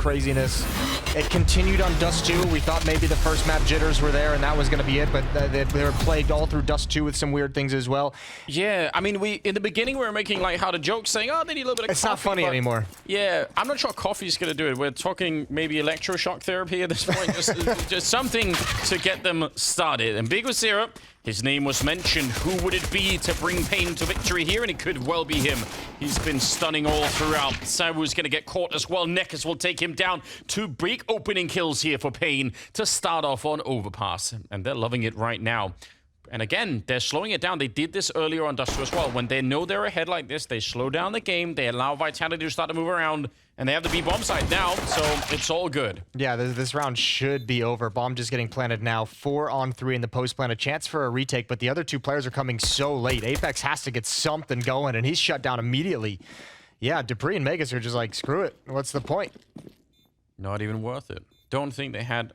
craziness. It continued on Dust 2. We thought maybe the first map jitters were there and that was going to be it, but they were plagued all through Dust 2 with some weird things as well. Yeah, I mean, in the beginning, we were making lighthearted jokes saying, oh, they need a little bit of It's coffee. not funny anymore. Yeah, I'm not sure coffee's going to do it. We're talking maybe electroshock therapy at this point. just something to get them started. And Big was here. His name was mentioned. Who would it be to bring Pain to victory here? And it could well be him. He's been stunning all throughout. zywoo's going to get caught as well. Nekus will take him down. 2 big opening kills here for Pain to start off on Overpass. And they're loving it right now. And again, they're slowing it down. They did this earlier on Dust 2 as well. When they know they're ahead like this, they slow down the game. They allow Vitality to start to move around. And they have the B bomb site now, so it's all good. Yeah, this round should be over. Bomb just getting planted now. 4-on-3 in the post plant. A chance for a retake, but the other 2 players are coming so late. Apex has to get something going, and he's shut down immediately. Yeah, Dupree and Megas are just like, screw it. What's the point? Not even worth it. Don't think they had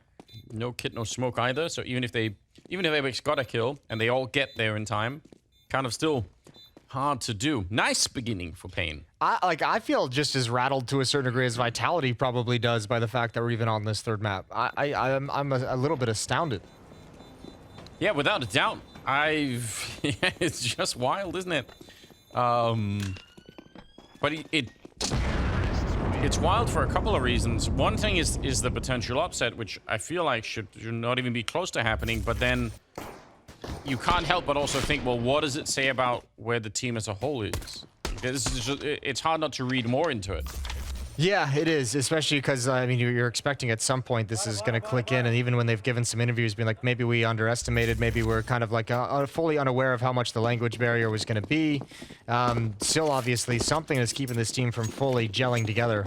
no kit, no smoke either. So even if Apex got a kill and they all get there in time, kind of still hard to do. Nice beginning for Pain. I feel just as rattled to a certain degree as Vitality probably does by the fact that we're even on this 3rd map. I'm a little bit astounded. Yeah, without a doubt. It's just wild, isn't it? But it's wild for a couple of reasons. One thing is the potential upset, which I feel like should not even be close to happening, but then you can't help but also think, well, what does it say about where the team as a whole is? It's hard not to read more into it. Yeah, it is, especially because, I mean, you're expecting at some point this is going to click in, and even when they've given some interviews, being like, maybe we underestimated, maybe we're kind of like fully unaware of how much the language barrier was going to be. Still, obviously, something is keeping this team from fully gelling together.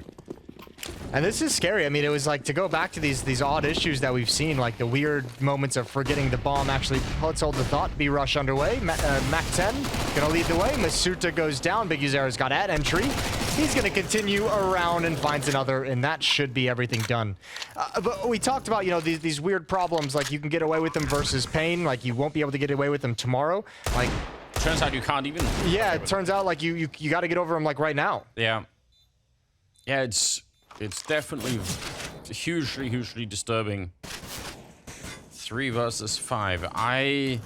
And this is scary. I mean, it was like to go back to these odd issues that we've seen, like the weird moments of forgetting the bomb. Actually, let's hold the thought. B rush underway. Mac 10 gonna lead the way. Masuta goes down. Big Uzera's got at entry. He's gonna continue around and finds another, and that should be everything done. But we talked about, you know, these weird problems. Like you can get away with them versus Pain. Like you won't be able to get away with them tomorrow. Like turns out you can't even. Yeah, it turns out like you got to get over them like right now. Yeah. Yeah, it's definitely hugely disturbing. 3 versus 5. I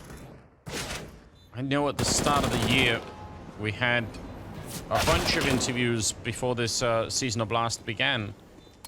know at the start of the year we had a bunch of interviews before this season of Blast began,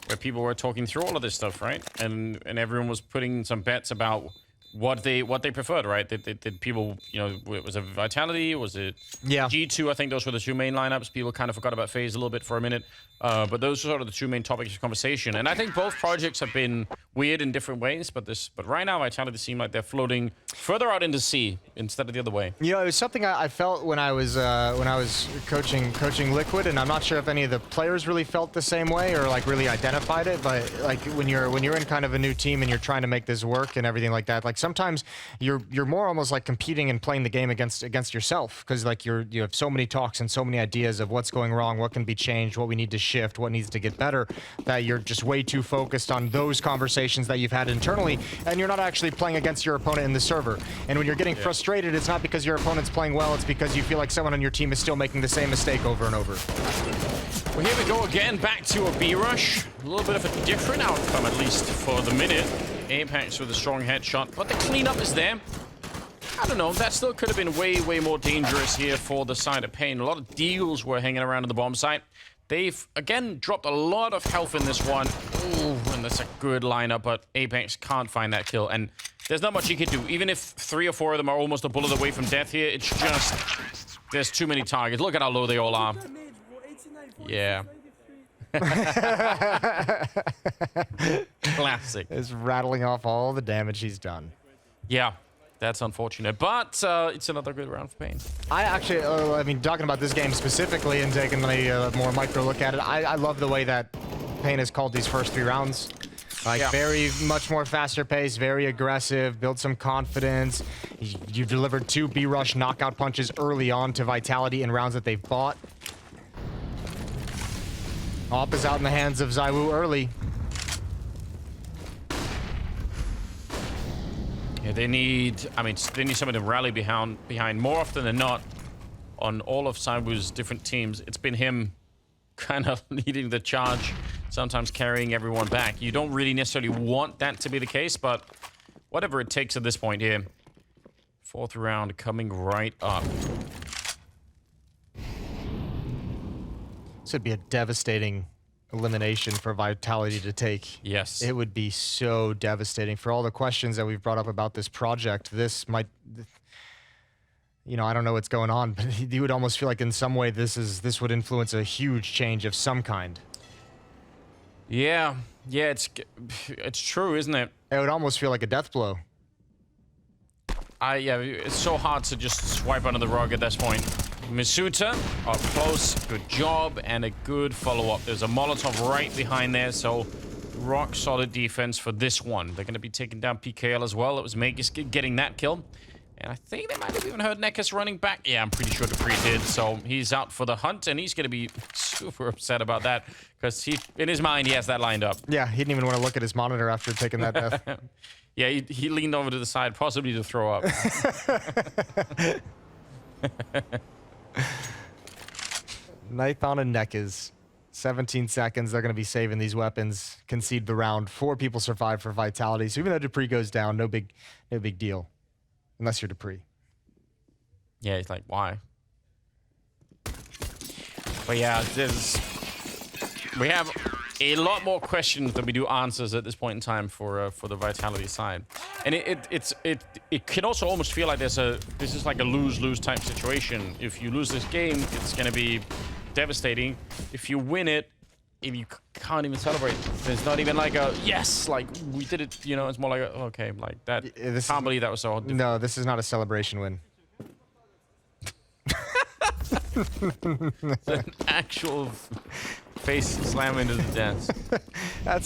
where people were talking through all of this stuff, right? And everyone was putting some bets about what they preferred, right? Did people, you know, was it Vitality? Was it G2? I think those were the 2 main lineups. People kind of forgot about Faze a little bit for a minute. But those are sort of the 2 main topics of conversation. And I think both projects have been weird in different ways, but right now Vitality seem like they're floating further out into sea instead of the other way. You know, it was something I felt when I was coaching Liquid, and I'm not sure if any of the players really felt the same way or like really identified it. But like when you're in kind of a new team and you're trying to make this work and everything like that, like sometimes you're more almost like competing and playing the game against yourself, because like you have so many talks and so many ideas of what's going wrong, what can be changed, what we need to shift, what needs to get better, that you're just way too focused on those conversations that you've had internally, and you're not actually playing against your opponent in the server. And when you're getting frustrated, it's not because your opponent's playing well, it's because you feel like someone on your team is still making the same mistake over and over. Well, here we go again, back to a B rush. A little bit of a different outcome, at least for the minute. Apex with a strong headshot, but the cleanup is there. I don't know, that still could have been way more dangerous here for the side of Pain. A lot of deals were hanging around in the bomb site. They've, again, dropped a lot of health in this one. Ooh, and that's a good lineup, but Apex can't find that kill. And there's not much he can do. Even if 3 or 4 of them are almost a bullet away from death here, it's just, there's too many targets. Look at how low they all are. Yeah. Classic. It's rattling off all the damage he's done. Yeah. That's unfortunate, but it's another good round for Pain. I actually, I mean, talking about this game specifically and taking a more micro look at it, I love the way that Pain has called these first 3 rounds. Like, very much more faster pace, very aggressive, build some confidence. You've delivered 2 B-Rush knockout punches early on to Vitality in rounds that they've bought. Op is out in the hands of zywoo early. Yeah, they need someone to rally behind more often than not on all of zywoo's different teams. It's been him kind of leading the charge sometimes carrying everyone back. You don't really necessarily want that to be the case, but whatever it takes at this point here. Fourth round coming right up. This would be a devastating elimination for Vitality to take. Yes. It would be so devastating. For all the questions that we've brought up about this project, this might... You know, I don't know what's going on, but you would almost feel like in some way this would influence a huge change of some kind. Yeah, it's true, isn't it? It would almost feel like a death blow. Yeah, it's so hard to just swipe under the rug at this point. Misuta up close, good job, and a good follow-up. There's a Molotov right behind there, so rock solid defense for this one. They're going to be taking down PKL as well. It was Magus getting that kill. And I think they might have even heard Nekus running back. Yeah, I'm pretty sure Dupree did. So he's out for the hunt, and he's going to be super upset about that because in his mind, he has that lined up. Yeah, he didn't even want to look at his monitor after taking that death. Yeah, he leaned over to the side, possibly to throw up. Nython and Nekus. 17 seconds. They're going to be saving these weapons. Concede the round. 4 people survive for Vitality. So even though Dupree goes down, no big deal. Unless you're Dupree. Yeah, he's like, why? But yeah, we have a lot more questions than we do answers at this point in time for the Vitality side. And it can also almost feel like this is like a lose-lose type situation. If you lose this game, it's going to be devastating. If you win it, if you can't even celebrate, there's not even like a yes, like we did it, you know. It's more like a, okay, like that. Can't believe that was so hard. No, this is not a celebration win. It's an actual face slam into the dance. I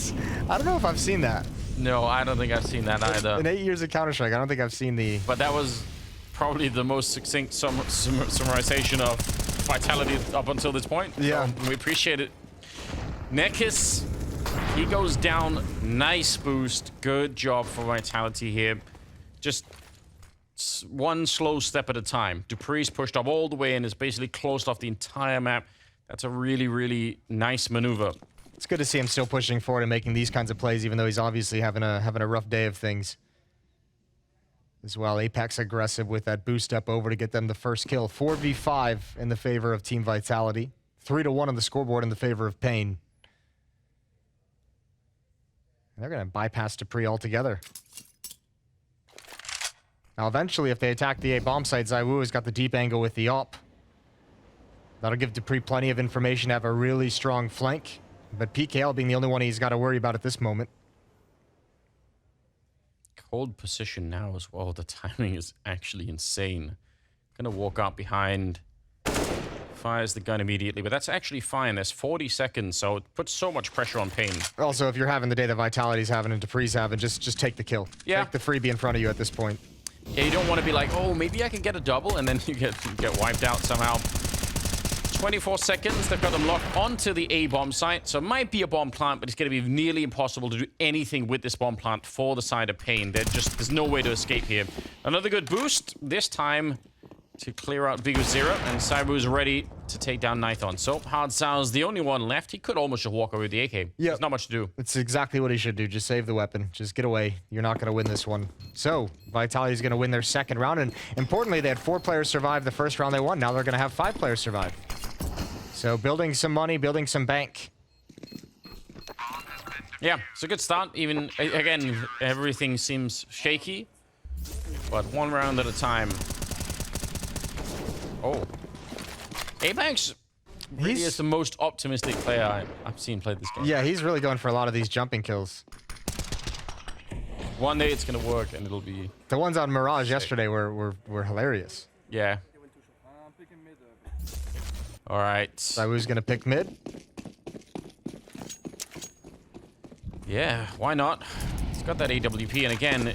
don't know if I've seen that. No, I don't think I've seen that either. In 8 years of Counter-Strike, I don't think I've seen the... But that was probably the most succinct summarization of Vitality up until this point. Yeah. So we appreciate it. Nekus, he goes down. Nice boost. Good job for Vitality here. Just one slow step at a time. Dupree's pushed up all the way and has basically closed off the entire map. That's a really, really nice maneuver. It's good to see him still pushing forward and making these kinds of plays, even though he's obviously having a rough day of things. As well, Apex aggressive with that boost up over to get them the first kill. 4v5 in the favor of Team Vitality. 3-1 on the scoreboard in the favor of Pain. They're going to bypass Dupree altogether. Now, eventually, if they attack the A bomb site, zywoo has got the deep angle with the op. That'll give Dupree plenty of information to have a really strong flank. But PKL being the only one he's got to worry about at this moment. Cold position now as well. The timing is actually insane. Gonna walk out behind. Fires the gun immediately, but that's actually fine. There's 40 seconds, so it puts so much pressure on Pain. Also, if you're having the day that Vitality's having and Dupree's having, just take the kill. Yeah. Take the freebie in front of you at this point. Yeah, you don't want to be like, oh, maybe I can get a double, and then you get wiped out somehow. 24 seconds, they've got them locked onto the A bomb site, so it might be a bomb plant, but it's going to be nearly impossible to do anything with this bomb plant for the side of Pain. There's no way to escape here. Another good boost, this time to clear out Vigo Zero, and zywoo's ready to take down Nython. So Hard Sal's the only one left. He could almost just walk away with the AK. Yeah, there's not much to do. It's exactly what he should do. Just save the weapon. Just get away. You're not going to win this one. So Vitality's going to win their second round, and importantly, they had 4 players survive the first round they won. Now they're going to have 5 players survive. So building some money, building some bank. Yeah, it's a good start. Even, again, everything seems shaky, but one round at a time. Oh. Apex really is the most optimistic player I've seen play this game. Yeah, he's really going for a lot of these jumping kills. One day it's going to work and it'll be... The ones on Mirage yesterday were hilarious. Yeah. All right. zywoo's going to pick mid. Yeah, why not? It's got that AWP, and again,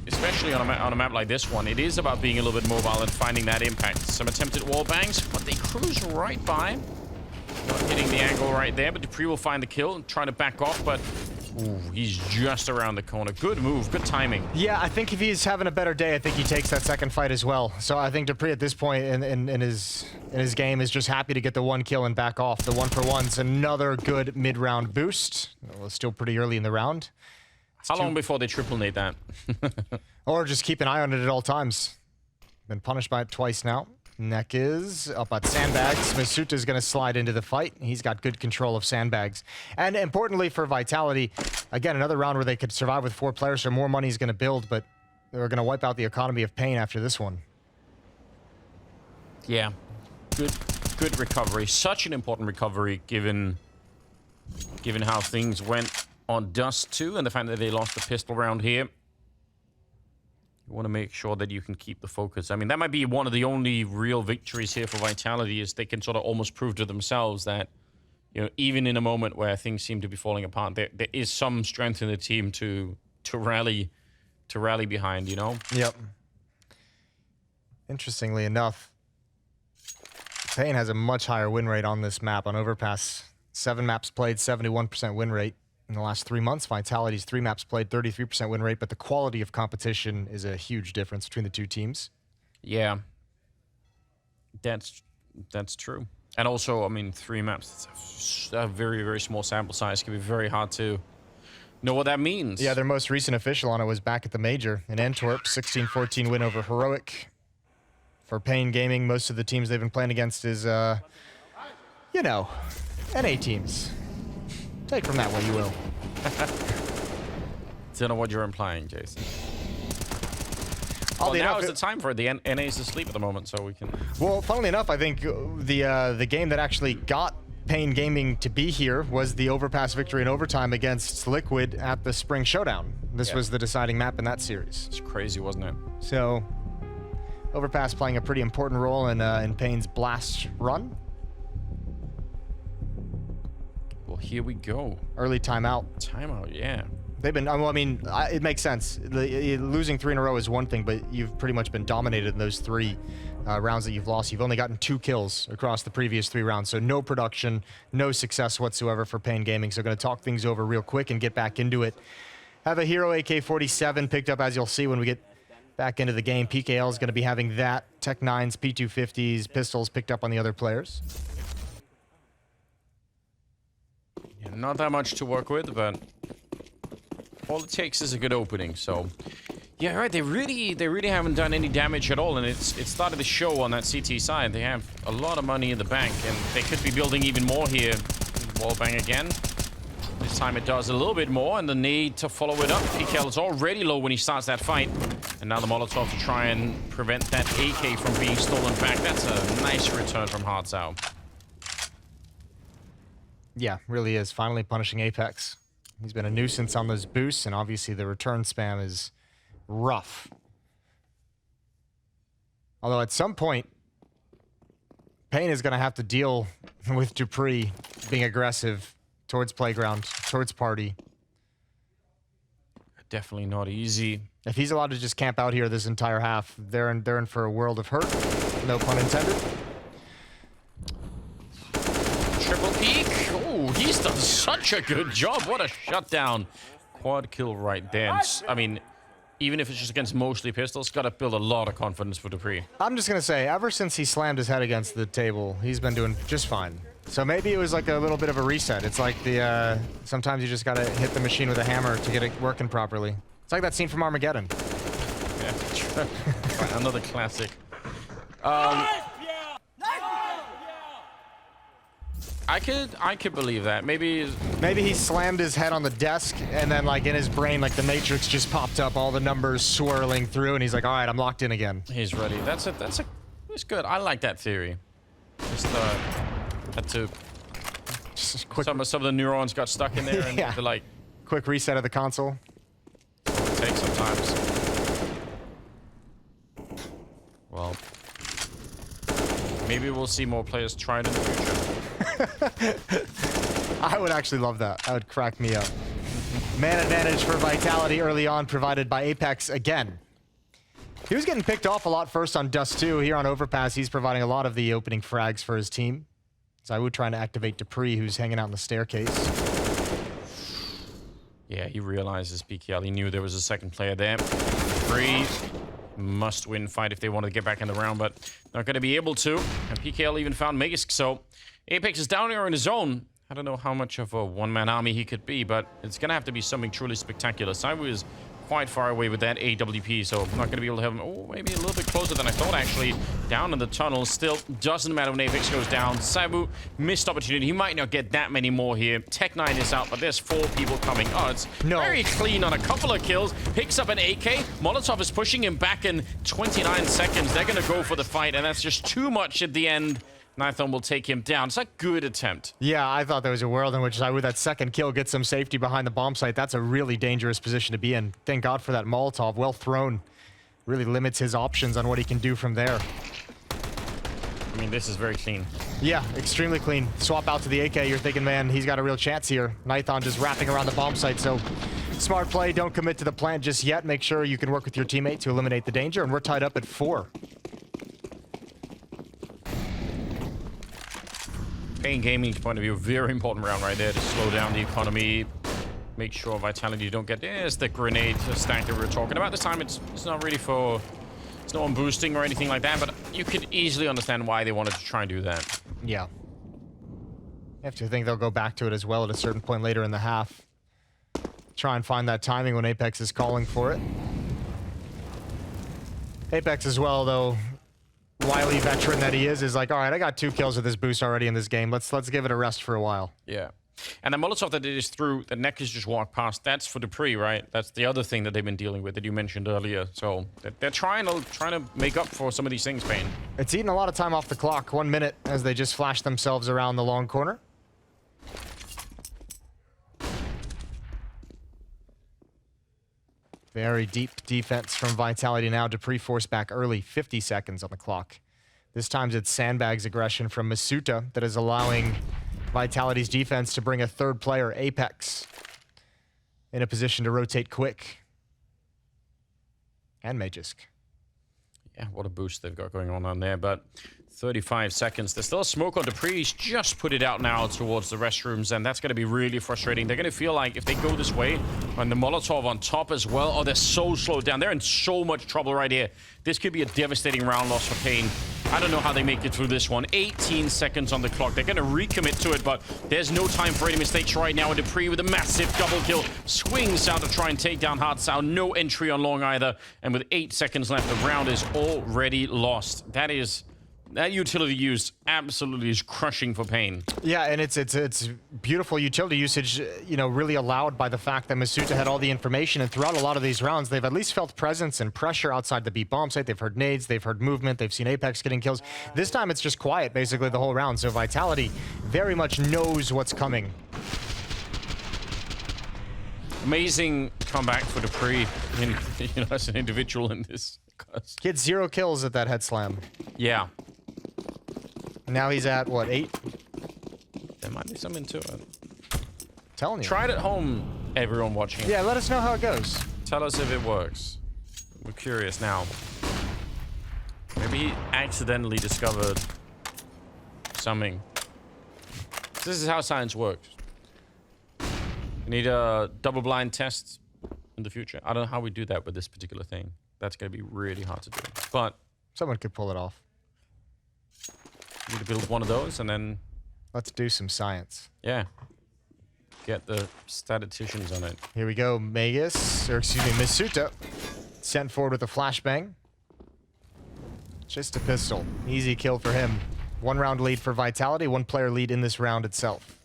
especially on a map like this one, it is about being a little bit mobile and finding that impact. Some attempted wall bangs, but they cruise right by. Not hitting the angle right there, but Dupree will find the kill and try to back off, but Ooh, he's just around the corner. Good move, good timing. Yeah, I think if he's having a better day, I think he takes that second fight as well. So I think dupreeh at this point in his game is just happy to get the 1 kill and back off. The 1-for-1's another good mid-round boost. Well, it's still pretty early in the round. How long before they triple nade that? Or just keep an eye on it at all times. Been punished by it twice now. Neck is up at sandbags. Masuta's going to slide into the fight. He's got good control of sandbags. And importantly for Vitality, again, another round where they could survive with 4 players, so more money is going to build, but they're going to wipe out the economy of Pain after this one. Yeah, good recovery. Such an important recovery given how things went on Dust 2 and the fact that they lost the pistol round here. You want to make sure that you can keep the focus. I mean, that might be one of the only real victories here for Vitality, is they can sort of almost prove to themselves that, you know, even in a moment where things seem to be falling apart, there is some strength in the team to rally behind, you know? Yep. Interestingly enough, Pain has a much higher win rate on this map. On Overpass, 7 maps played, 71% win rate. In the last 3 months, Vitality's 3 maps played, 33% win rate, but the quality of competition is a huge difference between the two teams. Yeah. That's true. And also, I mean, 3 maps, it's a very, very small sample size. It can be very hard to know what that means. Yeah, their most recent official on it was back at the Major in Antwerp, 16-14 win over Heroic. For Pain Gaming, most of the teams they've been playing against is, you know, NA teams. Take from that what you will. Don't know what you're implying, Jason. Well, now is the time for it. The NA is asleep at the moment, so we can... Well, funnily enough, I think the game that actually got Pain Gaming to be here was the Overpass victory in overtime against Liquid at the Spring Showdown. This was the deciding map in that series. It's crazy, wasn't it? So, Overpass playing a pretty important role in Pain's Blast run. Well, here we go. Early timeout. Timeout, yeah. They've been, well, I mean, it makes sense. Losing 3 in a row is one thing, but you've pretty much been dominated in those 3 rounds that you've lost. You've only gotten 2 kills across the previous 3 rounds, so no production, no success whatsoever for Pain Gaming. So going to talk things over real quick and get back into it. Have a Hero AK-47 picked up, as you'll see when we get back into the game. PKL is going to be having that. Tech 9s, P250s, pistols picked up on the other players. Yeah, not that much to work with, but all it takes is a good opening. So, yeah, right. They really haven't done any damage at all, and it started to show on that CT side. They have a lot of money in the bank, and they could be building even more here. Wallbang again. This time it does a little bit more, and the need to follow it up. PKL is already low when he starts that fight, and now the Molotov to try and prevent that AK from being stolen back. That's a nice return from Hartzau. Yeah, really is. Finally punishing Apex. He's been a nuisance on those boosts, and obviously the return spam is rough. Although at some point, Pain is going to have to deal with dupreeh being aggressive towards Playground, towards Party. Definitely not easy. If he's allowed to just camp out here this entire half, they're in for a world of hurt. No pun intended. Triple peek. Oh, he's done such a good job. What a shutdown. Quad kill right there. I mean, even if it's just against mostly pistols, got to build a lot of confidence for dupreeh. I'm just going to say, ever since he slammed his head against the table, he's been doing just fine. So maybe it was like a little bit of a reset. It's like the, sometimes you just got to hit the machine with a hammer to get it working properly. It's like that scene from Armageddon. Yeah, another classic. I could believe that. Maybe he slammed his head on the desk, and then like in his brain, like the Matrix just popped up, all the numbers swirling through, and he's like, all right, I'm locked in again. He's ready. It's good. I like that theory. Just had to. Just quick. Some of the neurons got stuck in there, and yeah. they're like, quick reset of the console. It takes sometimes. Well, maybe we'll see more players try it in the future. I would actually love that. That would crack me up. Man advantage for Vitality early on, provided by Apex again. He was getting picked off a lot first on Dust 2. Here on Overpass, he's providing a lot of the opening frags for his team. zywoo trying to activate dupreeh, who's hanging out in the staircase. Yeah, he realizes PKL. He knew there was a second player there. Free must-win fight if they wanted to get back in the round, but not going to be able to. And PKL even found Magisk, so Apex is down here on his own. I don't know how much of a one-man army he could be, but it's going to have to be something truly spectacular. zywoo is quite far away with that AWP, so I'm not going to be able to have him. Oh, maybe a little bit closer than I thought, actually. Down in the tunnel. Still doesn't matter when Apex goes down. zywoo, missed opportunity. He might not get that many more here. Tech9 is out, but there's 4 people coming. Oh, it's very clean on a couple of kills. Picks up an AK. Molotov is pushing him back in 29 seconds. They're going to go for the fight, and that's just too much at the end. Nithon will take him down. It's a good attempt. Yeah, I thought there was a world in which zywoo, that second kill, gets some safety behind the bomb site. That's a really dangerous position to be in. Thank God for that Molotov. Well thrown. Really limits his options on what he can do from there. I mean, this is very clean. Yeah, extremely clean. Swap out to the AK. You're thinking, man, he's got a real chance here. Nithon just wrapping around the bomb site, so smart play. Don't commit to the plant just yet. Make sure you can work with your teammate to eliminate the danger, and we're tied up at 4. Pain Gaming's point of view, very important round right there to slow down the economy. Make sure Vitality don't get... There's the grenade stack that we were talking about. This time it's not really for... It's not on boosting or anything like that, but you could easily understand why they wanted to try and do that. Yeah. I have to think they'll go back to it as well at a certain point later in the half. Try and find that timing when Apex is calling for it. Apex as well, though, wily veteran that he is like, all right, I got 2 kills with this boost already in this game. Let's give it a rest for a while. Yeah. And the Molotov that it is through, the Nekkers just walk past, that's for dupreeh, right? That's the other thing that they've been dealing with that you mentioned earlier. So they're trying to make up for some of these things, Payne. It's eating a lot of time off the clock. 1 minute as they just flash themselves around the long corner. Very deep defense from Vitality now. dupreeh forced back early, 50 seconds on the clock. This time it's sandbags aggression from Masuta that is allowing Vitality's defense to bring a 3rd player, Apex, in a position to rotate quick. And Magisk. Yeah, what a boost they've got going on there, but 35 seconds. There's still a smoke on dupreeh. He's just put it out now towards the restrooms, and that's going to be really frustrating. They're going to feel like if they go this way, and the Molotov on top as well, oh, they're so slowed down. They're in so much trouble right here. This could be a devastating round loss for Payne. I don't know how they make it through this one. 18 seconds on the clock. They're going to recommit to it, but there's no time for any mistakes right now. And dupreeh with a massive double kill swings out to try and take down Hard Sound. No entry on long either. And with 8 seconds left, the round is already lost. That utility use absolutely is crushing for Payne. Yeah, and it's beautiful utility usage, you know, really allowed by the fact that Masuta had all the information, and throughout a lot of these rounds, they've at least felt presence and pressure outside the B bomb site. They've heard nades, they've heard movement, they've seen Apex getting kills. This time it's just quiet basically the whole round, so Vitality very much knows what's coming. Amazing comeback for dupreeh, you know, as an individual in this. Kid 0 kills at that head slam. Yeah. Now he's at, what, 8? There might be something to it. Telling you. Try it at home, everyone watching. Yeah, let us know how it goes. Tell us if it works. We're curious now. Maybe he accidentally discovered something. This is how science works. We need a double-blind test in the future. I don't know how we do that with this particular thing. That's going to be really hard to do. But someone could pull it off. Need to build one of those and then... Let's do some science. Yeah. Get the statisticians on it. Here we go. Masuta. Sent forward with a flashbang. Just a pistol. Easy kill for him. 1 round lead for Vitality. 1 player lead in this round itself.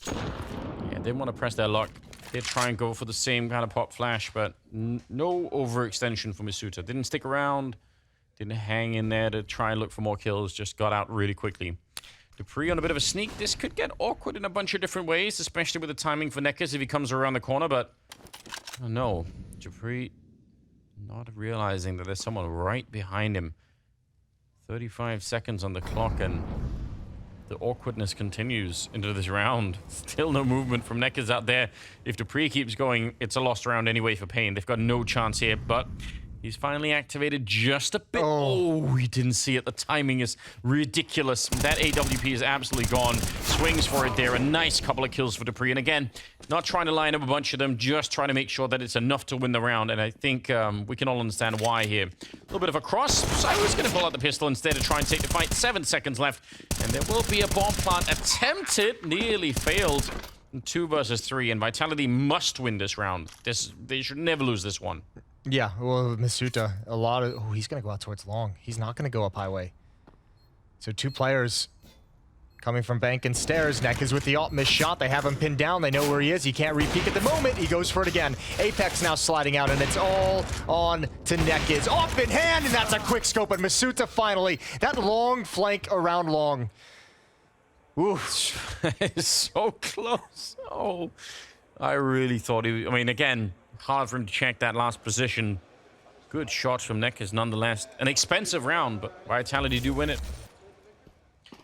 Yeah, they want to press their luck. They try and go for the same kind of pop flash, but no overextension for Masuta. Didn't stick around. Didn't hang in there to try and look for more kills. Just got out really quickly. dupreeh on a bit of a sneak. This could get awkward in a bunch of different ways, especially with the timing for Nekkers if he comes around the corner, but... Oh no. dupreeh not realizing that there's someone right behind him. 35 seconds on the clock, and the awkwardness continues into this round. Still no movement from Nekkers out there. If dupreeh keeps going, it's a lost round anyway for Payne. They've got no chance here, but He's finally activated just a bit. Oh, he didn't see it. The timing is ridiculous. That AWP is absolutely gone. Swings for it there. A nice couple of kills for dupreeh. And again, not trying to line up a bunch of them, just trying to make sure that it's enough to win the round. And I think we can all understand why here. A little bit of a cross. zywoo's going to pull out the pistol instead of trying to take the fight. 7 seconds left. And there will be a bomb plant attempted. Nearly failed. 2 versus 3. And Vitality must win this round. They should never lose this one. Yeah, well, Masuta, a lot of... Oh, he's going to go out towards long. He's not going to go up highway. So 2 players coming from bank and stairs. Neck is with the ult. Missed shot. They have him pinned down. They know where he is. He can't re-peek at the moment. He goes for it again. Apex now sliding out, and it's all on to Neck is off in hand, and that's a quick scope. But Masuta finally, that long flank around long. Ooh. It's so close. Oh, I really thought he... I mean, again... Hard for him to check that last position. Good shots from Neckers nonetheless. An expensive round, but Vitality do win it.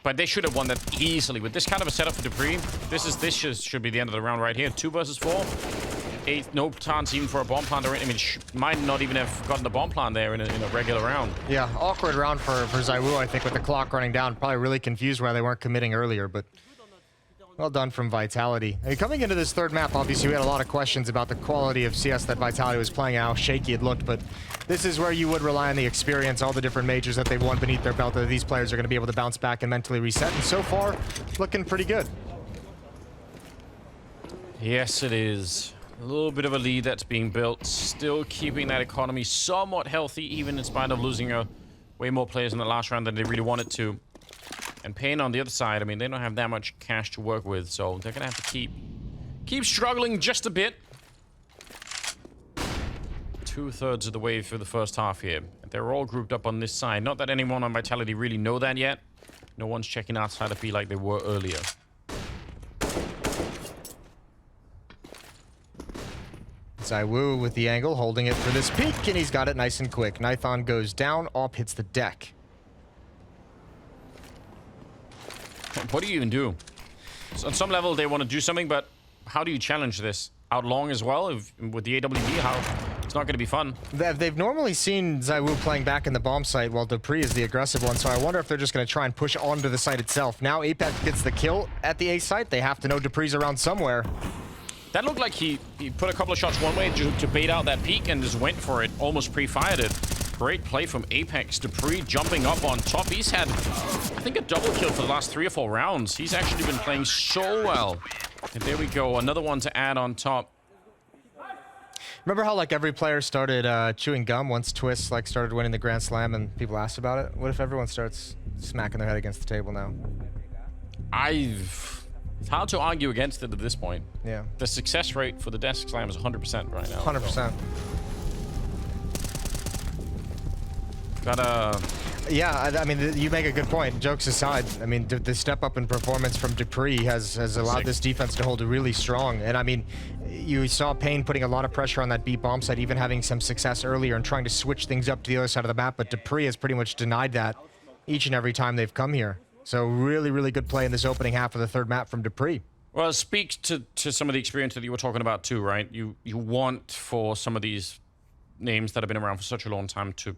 But they should have won that easily. With this kind of a setup for dupreeh, this should be the end of the round right here. 2 versus 4. 8, no chance even for a bomb plant. I mean, might not even have gotten the bomb plant there in a regular round. Yeah, awkward round for zywoo, I think, with the clock running down. Probably really confused why they weren't committing earlier, but... Well done from Vitality. I mean, coming into this third map, obviously, we had a lot of questions about the quality of CS that Vitality was playing, how shaky it looked, but this is where you would rely on the experience, all the different majors that they've won beneath their belt, that these players are going to be able to bounce back and mentally reset, and so far, looking pretty good. Yes, it is. A little bit of a lead that's being built, still keeping that economy somewhat healthy, even in spite of losing way more players in the last round than they really wanted to. And Pain on the other side, I mean, they don't have that much cash to work with, so they're gonna have to keep struggling just a bit. 2/3 of the way through the first half here. They're all grouped up on this side. Not that anyone on Vitality really know that yet. No one's checking outside of B like they were earlier. zywoo with the angle, holding it for this peek, and he's got it nice and quick. Nithon goes down, Op hits the deck. What do you even do? So on some level, they want to do something, but how do you challenge this? Out long as well? With the AWP, it's not going to be fun. They've normally seen zywoo playing back in the bomb site while dupreeh is the aggressive one, so I wonder if they're just going to try and push onto the site itself. Now Apex gets the kill at the A site. They have to know dupreeh's around somewhere. That looked like he put a couple of shots one way to bait out that peek and just went for it. Almost pre-fired it. Great play from Apex. dupreeh jumping up on top. He's had, I think, a double kill for the last 3 or 4 rounds. He's actually been playing so well. And there we go. Another one to add on top. Remember how like every player started chewing gum once Twist like started winning the Grand Slam and people asked about it? What if everyone starts smacking their head against the table now? It's hard to argue against it at this point. Yeah. The success rate for the desk slam is 100% right now. 100%. So. Yeah, I mean, you make a good point. Jokes aside, I mean, the step up in performance from dupreeh has allowed this defense to hold really strong. And I mean, you saw Pain putting a lot of pressure on that B bomb site, even having some success earlier and trying to switch things up to the other side of the map. But dupreeh has pretty much denied that each and every time they've come here. So really, really good play in this opening half of the third map from dupreeh. Well, it speaks to some of the experience that you were talking about too, right? You want for some of these names that have been around for such a long time to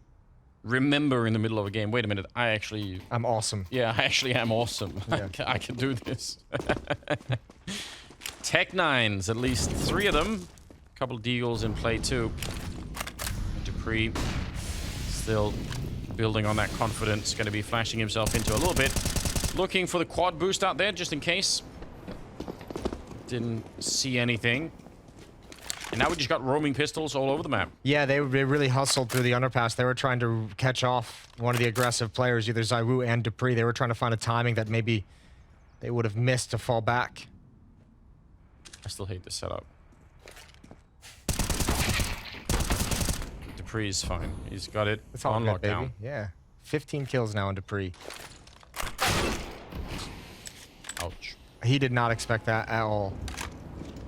remember in the middle of a game, wait a minute, I'm awesome. Yeah, I actually am awesome. Yeah. I can do this. Tech9s, at least 3 of them. A couple of deagles in play too. dupreeh still building on that confidence, going to be flashing himself into a little bit. Looking for the quad boost out there, just in case. Didn't see anything. And now we just got roaming pistols all over the map. Yeah, they really hustled through the underpass. They were trying to catch off one of the aggressive players, either zywoo and dupreeh. They were trying to find a timing that maybe they would have missed to fall back. I still hate this setup. dupreeh's fine. He's got it on lockdown. Yeah. 15 kills now on dupreeh. Ouch. He did not expect that at all.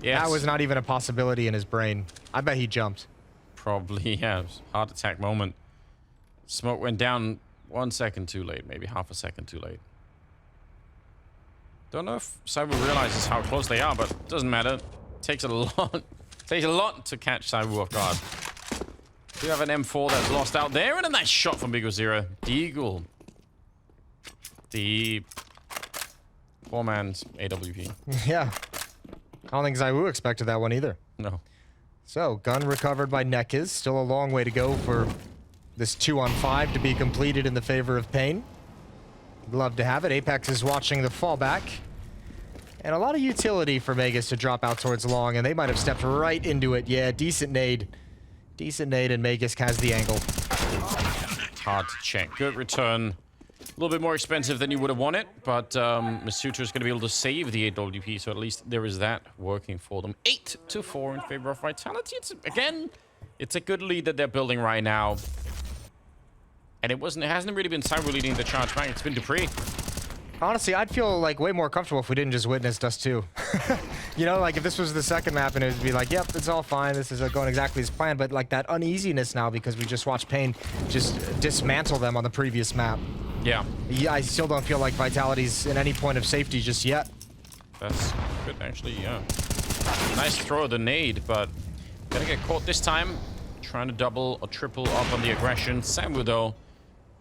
Yes. That was not even a possibility in his brain. I bet he jumped. Probably, yeah. It was a heart attack moment. Smoke went down 1 second too late, maybe half a second too late. Don't know if zywoo realizes how close they are, but it doesn't matter. It takes a lot to catch zywoo off guard. We have an M4 that's lost out there, and a nice shot from Big Zero. Deagle. The four-man's AWP. Yeah. I don't think zywoo expected that one either. No. So, gun recovered by Nekiz. Still a long way to go for this 2-on-5 to be completed in the favor of Pain. Love to have it. Apex is watching the fallback. And a lot of utility for Magus to drop out towards long, and they might have stepped right into it. Yeah, decent nade. Decent nade, and Magus has the angle. Hard to check. Good return. A little bit more expensive than you would have wanted, but Masuta is going to be able to save the AWP, so at least there is that working for them. 8-4 in favor of Vitality. Again, it's a good lead that they're building right now. And it hasn't really been zywoo leading the charge back. It's been Dupree. Honestly, I'd feel like way more comfortable if we didn't just witness Dust 2. You know, like if this was the second map and it would be like, yep, it's all fine. This is going exactly as planned. But like that uneasiness now because we just watched Pain just dismantle them on the previous map. Yeah. Yeah, I still don't feel like Vitality's in any point of safety just yet. That's good, actually, yeah. Nice throw of the nade, but gonna get caught this time. Trying to double or triple up on the aggression. zywoo, though,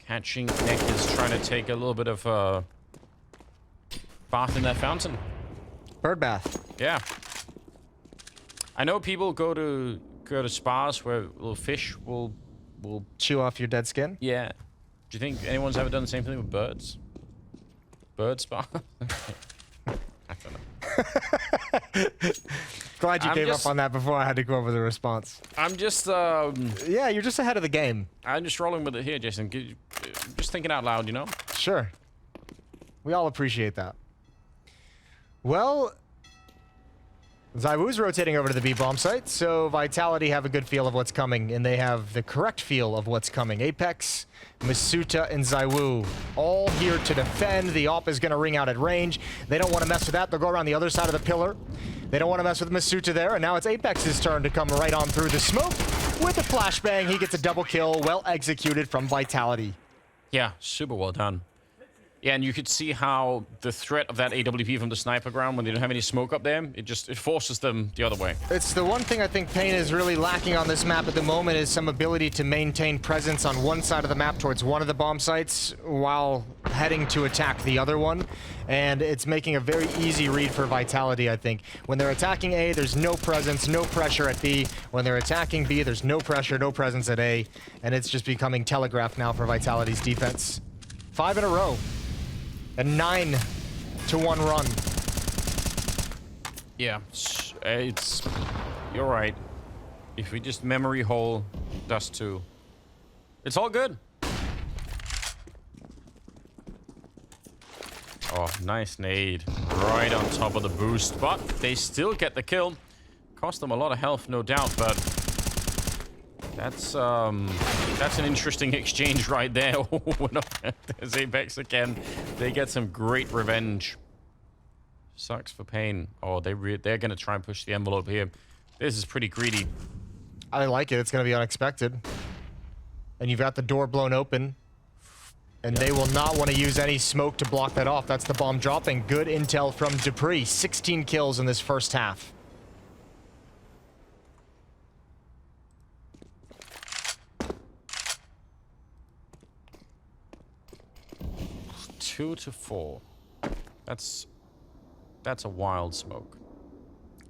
catching Nekiz, trying to take a little bit of bath in that fountain. Bird bath. Yeah. I know people go to spas where little fish will chew off your dead skin. Yeah. Do you think anyone's ever done the same thing with birds? Bird spa? I don't know. Glad you gave up on that before I had to go over the response. I'm just yeah, you're just ahead of the game. I'm just rolling with it here, Jason. Just thinking out loud, you know? Sure. We all appreciate that. Well, zywoo's rotating over to the B-bomb site, so Vitality have a good feel of what's coming, and they have the correct feel of what's coming. Apex, Masuta, and zywoo all here to defend. The AWP is going to ring out at range. They don't want to mess with that. They'll go around the other side of the pillar. They don't want to mess with Masuta there, and now it's Apex's turn to come right on through the smoke. With a flashbang, he gets a double kill, well executed from Vitality. Yeah, super well done. Yeah, and you could see how the threat of that AWP from the sniper ground, when they don't have any smoke up there, it forces them the other way. It's the one thing I think Pain is really lacking on this map at the moment is some ability to maintain presence on one side of the map towards one of the bomb sites while heading to attack the other one. And it's making a very easy read for Vitality, I think. When they're attacking A, there's no presence, no pressure at B. When they're attacking B, there's no pressure, no presence at A. And it's just becoming telegraphed now for Vitality's defense. 5 in a row. A 9-1 run. Yeah, you're right. If we just memory hole Dust 2, it's all good. Oh, nice nade. Right on top of the boost, but they still get the kill. Cost them a lot of health, no doubt, but that's an interesting exchange right there. There's Apex again. They get some great revenge. Sucks for Pain. Oh, they're gonna try and push the envelope here. This is pretty greedy. I like it. It's gonna be unexpected. And you've got the door blown open. And they will not want to use any smoke to block that off. That's the bomb dropping. Good intel from Dupree. 16 kills in this first half. Two to 4. That's a wild smoke.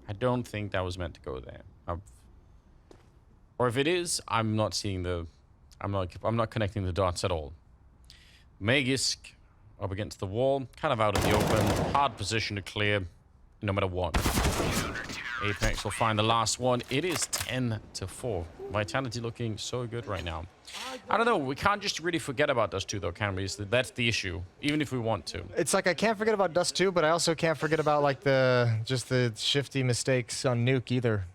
I don't think that was meant to go there. Or if it is, I'm not seeing I'm not connecting the dots at all. Magisk up against the wall, kind of out in the open, hard position to clear, no matter what. Apex will find the last one. It is 10-4. Vitality looking so good right now. I don't know. We can't just really forget about Dust 2, though, can we? That's the issue, even if we want to. It's like I can't forget about Dust 2, but I also can't forget about like the shifty mistakes on Nuke either.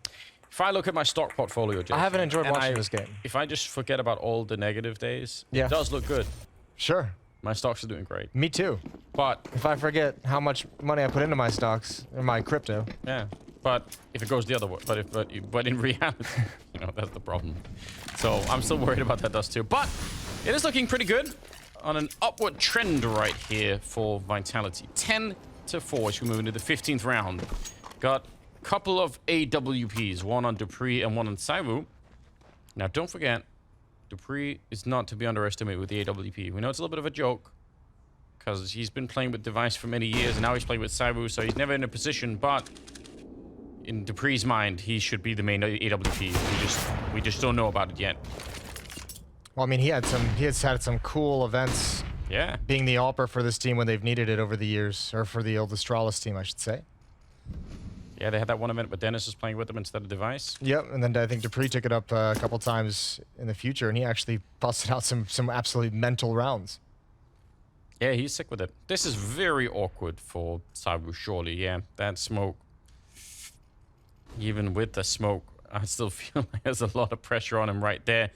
If I look at my stock portfolio, Jason, I haven't enjoyed watching this game. If I just forget about all the negative days, yeah, it does look good. Sure. My stocks are doing great. Me too. But if I forget how much money I put into my stocks or my crypto. Yeah. But if it goes the other way, but in reality, you know, that's the problem. So I'm still worried about that Dust 2. But it is looking pretty good on an upward trend right here for Vitality. 10-4 as we move into the 15th round. Got a couple of AWPs, one on Dupree and one on zywoo. Now, don't forget, Dupree is not to be underestimated with the AWP. We know it's a little bit of a joke, because he's been playing with Device for many years, and now he's playing with zywoo, so he's never in a position, but in Dupree's mind, he should be the main AWP. We just don't know about it yet. Well, I mean, he has had some cool events. Yeah. Being the AWPer for this team when they've needed it over the years, or for the old Astralis team, I should say. Yeah, they had that one event, but Dennis was playing with them instead of Device. Yep, and then I think Dupree took it up a couple times in the future, and he actually busted out some absolutely mental rounds. Yeah, he's sick with it. This is very awkward for zywoo, surely. Yeah, that smoke. Even with the smoke, I still feel like there's a lot of pressure on him right there.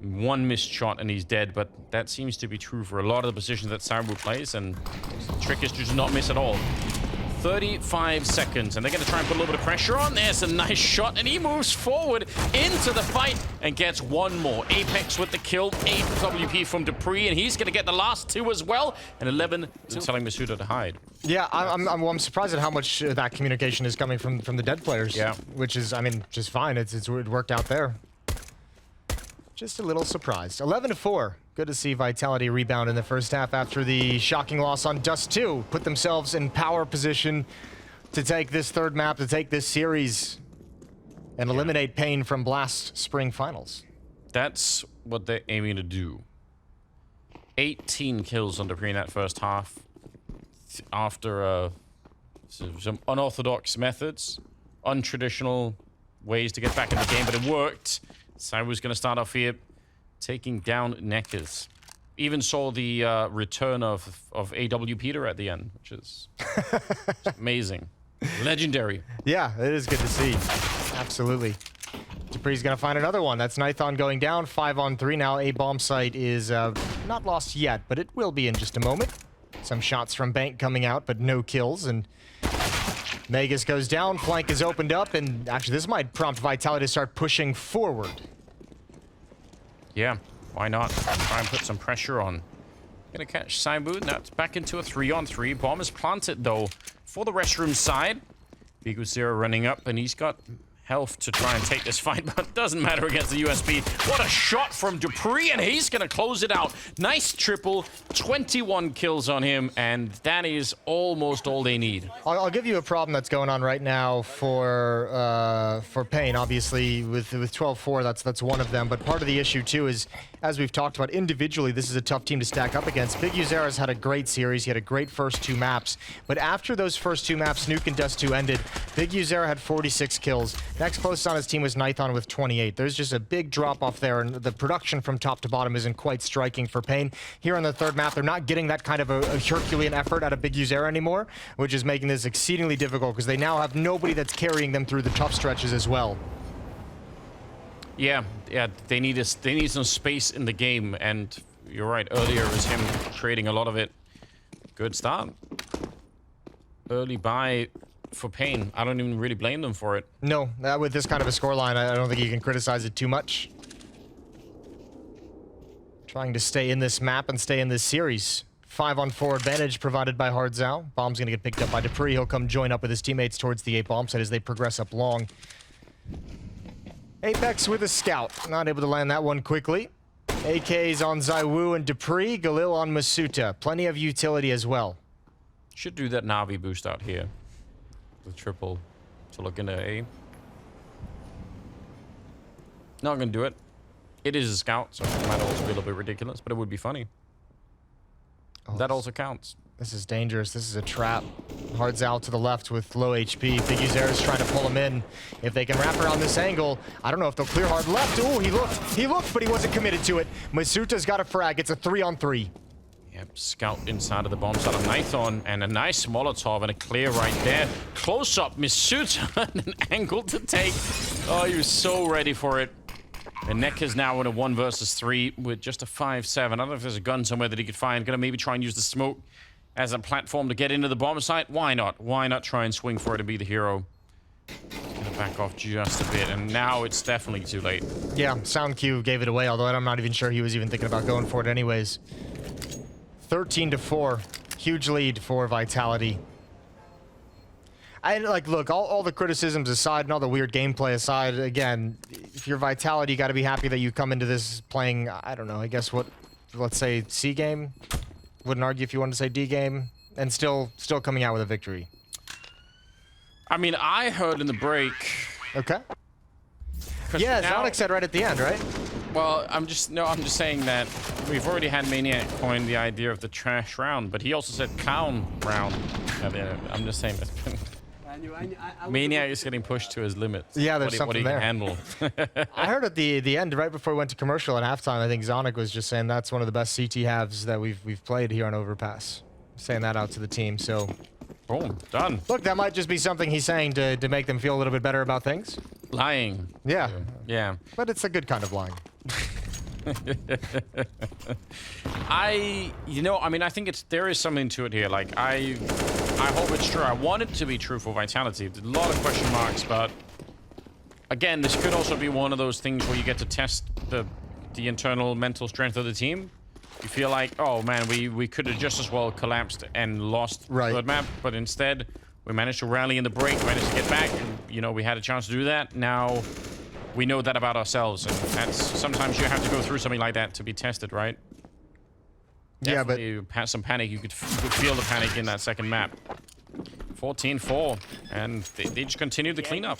One missed shot and he's dead, but that seems to be true for a lot of the positions that zywoo plays, and the trick is to just not miss at all. 35 seconds, and they're going to try and put a little bit of pressure on. There's a nice shot, and he moves forward into the fight and gets one more. Apex with the kill, 8 WP from Dupree, and he's going to get the last 2 as well, and 11 telling Masuda to hide. Yeah, I'm surprised at how much that communication is coming from the dead players. Yeah. Which is, I mean, just fine. It worked out there. Just a little surprised. 11-4. Good to see Vitality rebound in the first half after the shocking loss on Dust 2. Put themselves in power position to take this third map, to take this series, and eliminate Pain from Blast Spring Finals. That's what they're aiming to do. 18 kills on Dupree in that first half. After some unorthodox methods, untraditional ways to get back in the game, but it worked. zywoo's going to start off here, taking down Nekkers. Even saw the return of AW Peter at the end, which is amazing. Legendary. Yeah, it is good to see. Absolutely. Dupree's going to find another one. That's Nithon going down. 5-on-3 now. A bomb site is not lost yet, but it will be in just a moment. Some shots from Bank coming out, but no kills. And Magus goes down. Flank is opened up, and actually this might prompt Vitality to start pushing forward. Yeah, why not? Try and put some pressure on. Gonna catch zywoo. Now it's back into a 3-on-3. Bomb is planted, though, for the restroom side. Biguzera running up, and he's got health to try and take this fight, but doesn't matter against the USP. What a shot from Dupree, and he's gonna close it out. Nice triple, 21 kills on him, and that is almost all they need. I'll give you a problem that's going on right now for Pain. Obviously, with 12-4, that's one of them. But part of the issue too is, as we've talked about individually, this is a tough team to stack up against. Biguzera's had a great series. He had a great first 2 maps. But after those first 2 maps, Nuke and Dust 2 ended, Biguzera had 46 kills. Next closest on his team was Nithon with 28. There's just a big drop off there, and the production from top to bottom isn't quite striking for Pain. Here on the third map, they're not getting that kind of a Herculean effort out of Biguzera anymore, which is making this exceedingly difficult because they now have nobody that's carrying them through the tough stretches as well. Yeah, they need some space in the game, and you're right, earlier it was him creating a lot of it. Good start. Early buy for Pain. I don't even really blame them for it. No, with this kind of a scoreline, I don't think you can criticize it too much. Trying to stay in this map and stay in this series. 5-on-4 advantage provided by Hardzao. Bomb's gonna get picked up by Dupree. He'll come join up with his teammates towards the A bomb site as they progress up long. Apex with a scout. Not able to land that one quickly. AK's on zywoo and Dupree. Galil on Masuta. Plenty of utility as well. Should do that NaVi boost out here. The triple to look into A. Not gonna do it. It is a scout, so it might also be a little bit ridiculous, but it would be funny. Oh, that also counts. This is dangerous. This is a trap. Hardzao to the left with low HP. Biguzera's trying to pull him in. If they can wrap around this angle, I don't know if they'll clear hard left. Oh, he looked, but he wasn't committed to it. Masuta's got a frag. It's a 3-on-3. Yep, scout inside of the bomb side of Nithon, and a nice Molotov and a clear right there. Close up, Masuta, an angle to take. Oh, he was so ready for it. And Nekker's now in a 1 versus 3 with just a 5-7. I don't know if there's a gun somewhere that he could find. Gonna maybe try and use the smoke as a platform to get into the bomb site. Why not? Why not try and swing for it to be the hero? Gonna back off just a bit, and now it's definitely too late. Yeah, sound cue gave it away, although I'm not even sure he was even thinking about going for it anyways. 13-4. Huge lead for Vitality. I like, look, all the criticisms aside and all the weird gameplay aside, again, if you're Vitality, you got to be happy that you come into this playing, I don't know, I guess what, let's say C game? Wouldn't argue if you wanted to say D game, and still coming out with a victory. I mean, I heard in the break. Okay. Yeah, Zonic said right at the end, right? Well, I'm just saying that we've already had Maniac coin the idea of the trash round, but he also said clown round. I'm just saying that. Maniac is getting pushed to his limits. Yeah, there's something there. What he can handle. I heard at the end, right before we went to commercial at halftime, I think Zonic was just saying that's one of the best CT halves that we've played here on Overpass. Saying that out to the team, so. Boom, done. Look, that might just be something he's saying to make them feel a little bit better about things. Lying. Yeah. Yeah. But it's a good kind of lying. I mean, I think there is something to it here. Like, I hope it's true. I want it to be true for Vitality. There's a lot of question marks, but again, this could also be one of those things where you get to test the internal mental strength of the team. You feel like, oh man, we could have just as well collapsed and lost the third map, but instead we managed to rally in the break, managed to get back, and you know, we had a chance to do that. Now we know that about ourselves, and that's sometimes you have to go through something like that to be tested, right? Yeah, but you had some panic. You could feel the panic in that second map. 14-4, and they just continued the cleanup.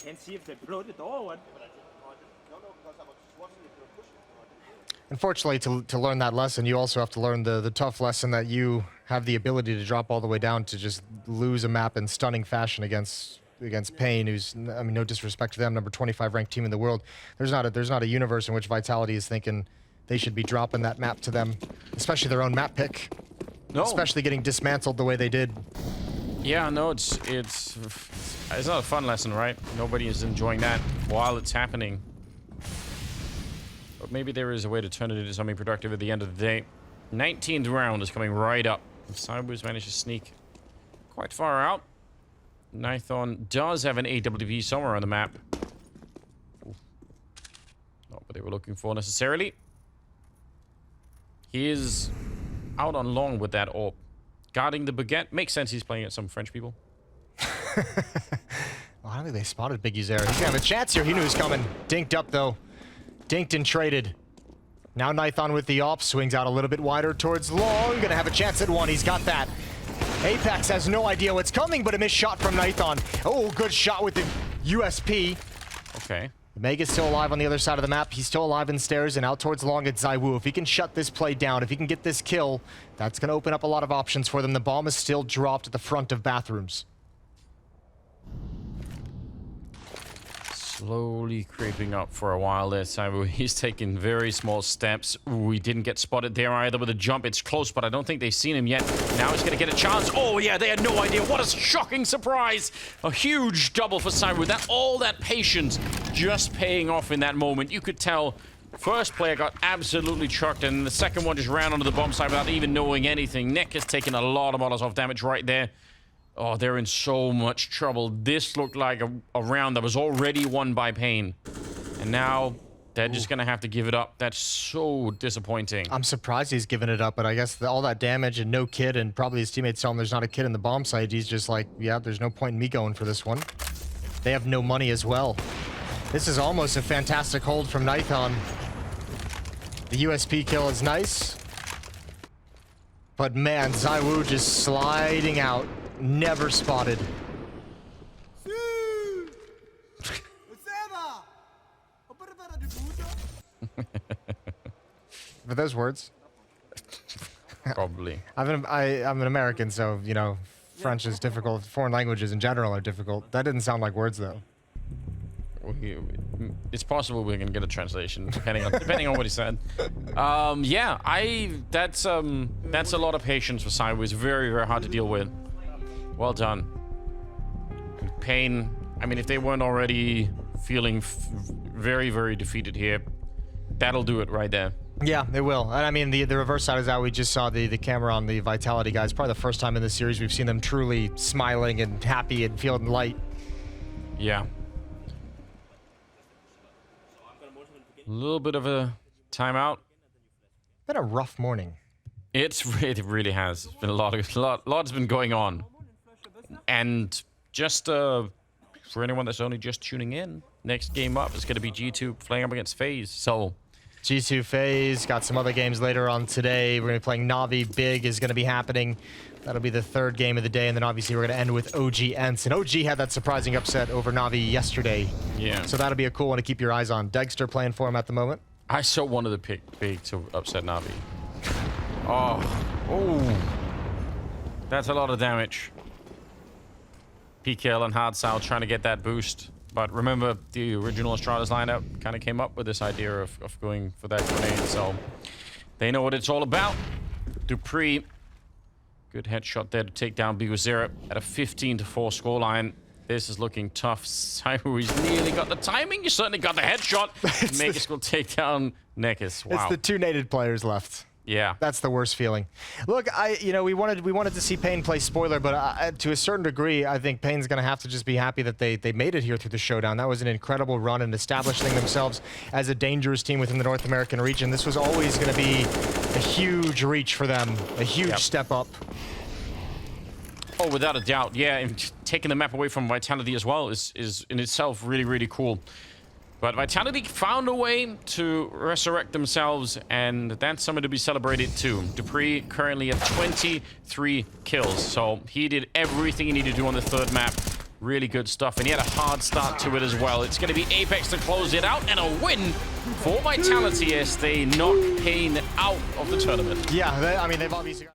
Unfortunately, to learn that lesson, you also have to learn the tough lesson that you have the ability to drop all the way down to just lose a map in stunning fashion against Pain, who's, I mean, no disrespect to them, number 25 ranked team in the world. There's not a universe in which Vitality is thinking they should be dropping that map to them, especially their own map pick. No. Especially getting dismantled the way they did. Yeah, no, it's not a fun lesson, right? Nobody is enjoying that while it's happening. But maybe there is a way to turn it into something productive at the end of the day. 19th round is coming right up. zywoo's managed to sneak quite far out. Nython does have an AWP somewhere on the map. Ooh. Not what they were looking for necessarily. He is out on long with that AWP. Guarding the baguette. Makes sense he's playing at some French people. Well, I don't think they spotted Biggie's there. He's gonna have a chance here. He knew he was coming. Dinked up, though. Dinked and traded. Now Nython with the AWP. Swings out a little bit wider towards long. Gonna have a chance at one. He's got that. Apex has no idea what's coming, but a missed shot from Nython. Oh, good shot with the USP. Okay. Mega's still alive on the other side of the map. He's still alive in stairs and out towards long at zywoo. If he can shut this play down, if he can get this kill, that's going to open up a lot of options for them. The bomb is still dropped at the front of bathrooms. Slowly creeping up for a while there, zywoo. He's taking very small steps. Ooh, he didn't get spotted there either with a jump. It's close, but I don't think they've seen him yet. Now he's going to get a chance. Oh, yeah, they had no idea. What a shocking surprise. A huge double for zywoo. All that patience just paying off in that moment. You could tell first player got absolutely trucked, and the second one just ran onto the bomb site without even knowing anything. Nick has taken a lot of Molotov damage right there. Oh, they're in so much trouble. This looked like a round that was already won by Pain. And now they're just going to have to give it up. That's so disappointing. I'm surprised he's given it up, but I guess all that damage and no kid, and probably his teammates tell him there's not a kid in the bomb site. He's just like, yeah, there's no point in me going for this one. They have no money as well. This is almost a fantastic hold from Nython. The USP kill is nice. But man, zywoo just sliding out. Never spotted. For those words. Probably. I'm an American, so, you know, French is difficult. Foreign languages in general are difficult. That didn't sound like words, though. It's possible we can get a translation depending on what he said. Yeah, that's a lot of patience for zywoo. It's very, very hard to deal with. Well done. Pain, I mean, if they weren't already feeling very, very defeated here, that'll do it right there. Yeah, they will. And I mean, the reverse side is that we just saw the camera on the Vitality guys. Probably the first time in this series we've seen them truly smiling and happy and feeling light. Yeah. A little bit of a timeout. Been a rough morning. It really has. It's been a lot's been going on. And just for anyone that's only just tuning in, next game up is going to be G2 playing up against FaZe. So G2 FaZe, got some other games later on today. We're going to be playing NaVi. Big is going to be happening. That'll be the third game of the day, and then obviously we're going to end with OG ENCE. And OG had that surprising upset over NaVi yesterday. Yeah. So that'll be a cool one to keep your eyes on. Degster playing for him at the moment. I so wanted to pick Big to upset NaVi. Oh, that's a lot of damage. PKL and Hard Sal trying to get that boost. But remember, the original Astralis lineup kind of came up with this idea of going for that grenade. So they know what it's all about. Dupree, good headshot there to take down zywoo at a 15-4 scoreline. This is looking tough. zywoo, he's nearly got the timing. You certainly got the headshot. Megas will take down Nekis. Wow. It's the two nated players left. Yeah. That's the worst feeling. Look, we wanted to see Payne play spoiler, but to a certain degree, I think Payne's going to have to just be happy that they made it here through the showdown. That was an incredible run in establishing themselves as a dangerous team within the North American region. This was always going to be a huge reach for them, a huge step up. Oh, without a doubt. Yeah, and taking the map away from Vitality as well is in itself really, really cool. But Vitality found a way to resurrect themselves, and that's something to be celebrated too. Dupree currently at 23 kills, so he did everything he needed to do on the third map. Really good stuff, and he had a hard start to it as well. It's going to be Apex to close it out, and a win for Vitality as they knock Payne out of the tournament. Yeah, I mean, they've obviously...